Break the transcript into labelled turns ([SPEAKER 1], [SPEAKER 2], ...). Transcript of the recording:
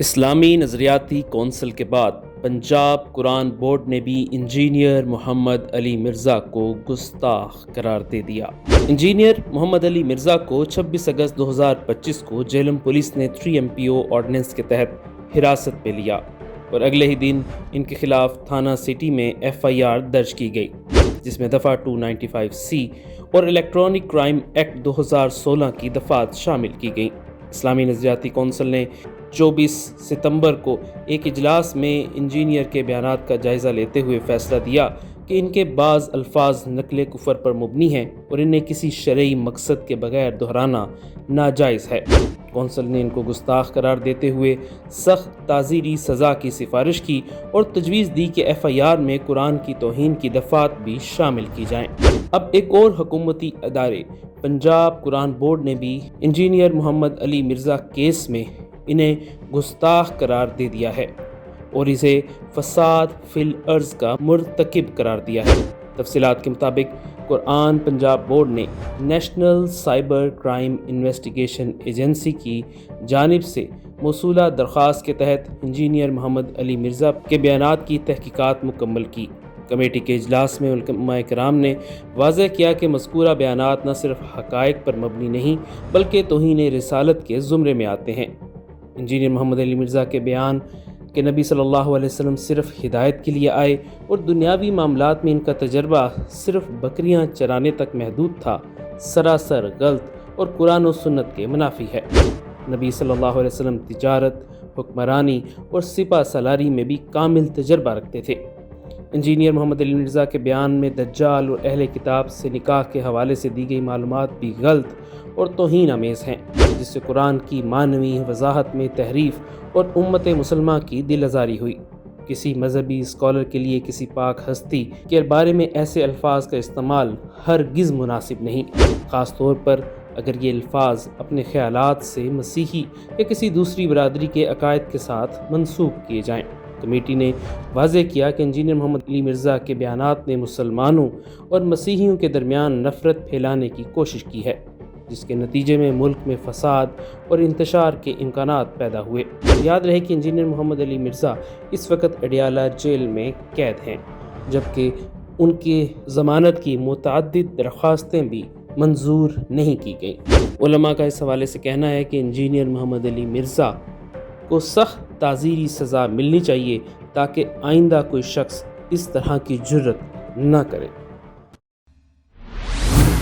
[SPEAKER 1] اسلامی نظریاتی کونسل کے بعد پنجاب قرآن بورڈ نے بھی انجینئر محمد علی مرزا کو گستاخ قرار دے دیا۔ انجینئر محمد علی مرزا کو 26 اگست 2025 کو جہلم پولیس نے 3 MPO آرڈیننس کے تحت حراست میں لیا اور اگلے ہی دن ان کے خلاف تھانہ سٹی میں FIR درج کی گئی، جس میں دفعہ 295C اور الیکٹرانک کرائم ایکٹ 2016 کی دفعات شامل کی گئیں۔ اسلامی نظریاتی کونسل نے 24 ستمبر کو ایک اجلاس میں انجینئر کے بیانات کا جائزہ لیتے ہوئے فیصلہ دیا کہ ان کے بعض الفاظ نقل کفر پر مبنی ہیں اور انہیں کسی شرعی مقصد کے بغیر دہرانا ناجائز ہے۔ کونسل نے ان کو گستاخ قرار دیتے ہوئے سخت تعزیری سزا کی سفارش کی اور تجویز دی کہ FIR میں قرآن کی توہین کی دفعات بھی شامل کی جائیں۔ اب ایک اور حکومتی ادارے پنجاب قرآن بورڈ نے بھی انجینئر محمد علی مرزا کیس میں انہیں گستاخ قرار دے دیا ہے اور اسے فساد فی الارض کا مرتکب قرار دیا ہے۔ تفصیلات کے مطابق قرآن پنجاب بورڈ نے national cyber crime investigation agency کی جانب سے موصولہ درخواست کے تحت انجینئر محمد علی مرزا کے بیانات کی تحقیقات مکمل کی۔ کمیٹی کے اجلاس میں علماء کرام نے واضح کیا کہ مذکورہ بیانات نہ صرف حقائق پر مبنی نہیں بلکہ توہین رسالت کے زمرے میں آتے ہیں۔ انجینئر محمد علی مرزا کے بیان کہ نبی صلی اللہ علیہ وسلم صرف ہدایت کے لیے آئے اور دنیاوی معاملات میں ان کا تجربہ صرف بکریاں چرانے تک محدود تھا، سراسر غلط اور قرآن و سنت کے منافی ہے۔ نبی صلی اللہ علیہ وسلم تجارت، حکمرانی اور سپہ سالاری میں بھی کامل تجربہ رکھتے تھے۔ انجینئر محمد علی مرزا کے بیان میں دجال اور اہل کتاب سے نکاح کے حوالے سے دی گئی معلومات بھی غلط اور توہین آمیز ہیں، جس سے قرآن کی معنوی وضاحت میں تحریف اور امت مسلمہ کی دل آزاری ہوئی۔ کسی مذہبی اسکالر کے لیے کسی پاک ہستی کے بارے میں ایسے الفاظ کا استعمال ہرگز مناسب نہیں، خاص طور پر اگر یہ الفاظ اپنے خیالات سے مسیحی یا کسی دوسری برادری کے عقائد کے ساتھ منسوب کیے جائیں۔ کمیٹی نے واضح کیا کہ انجینئر محمد علی مرزا کے بیانات نے مسلمانوں اور مسیحیوں کے درمیان نفرت پھیلانے کی کوشش کی ہے، جس کے نتیجے میں ملک میں فساد اور انتشار کے امکانات پیدا ہوئے۔ یاد رہے کہ انجینئر محمد علی مرزا اس وقت اڈیالہ جیل میں قید ہیں، جبکہ ان کی ضمانت کی متعدد درخواستیں بھی منظور نہیں کی گئیں۔ علماء کا اس حوالے سے کہنا ہے کہ انجینئر محمد علی مرزا کو سخت تعزیری سزا ملنی چاہیے تاکہ آئندہ کوئی شخص اس طرح کی جرات نہ کرے۔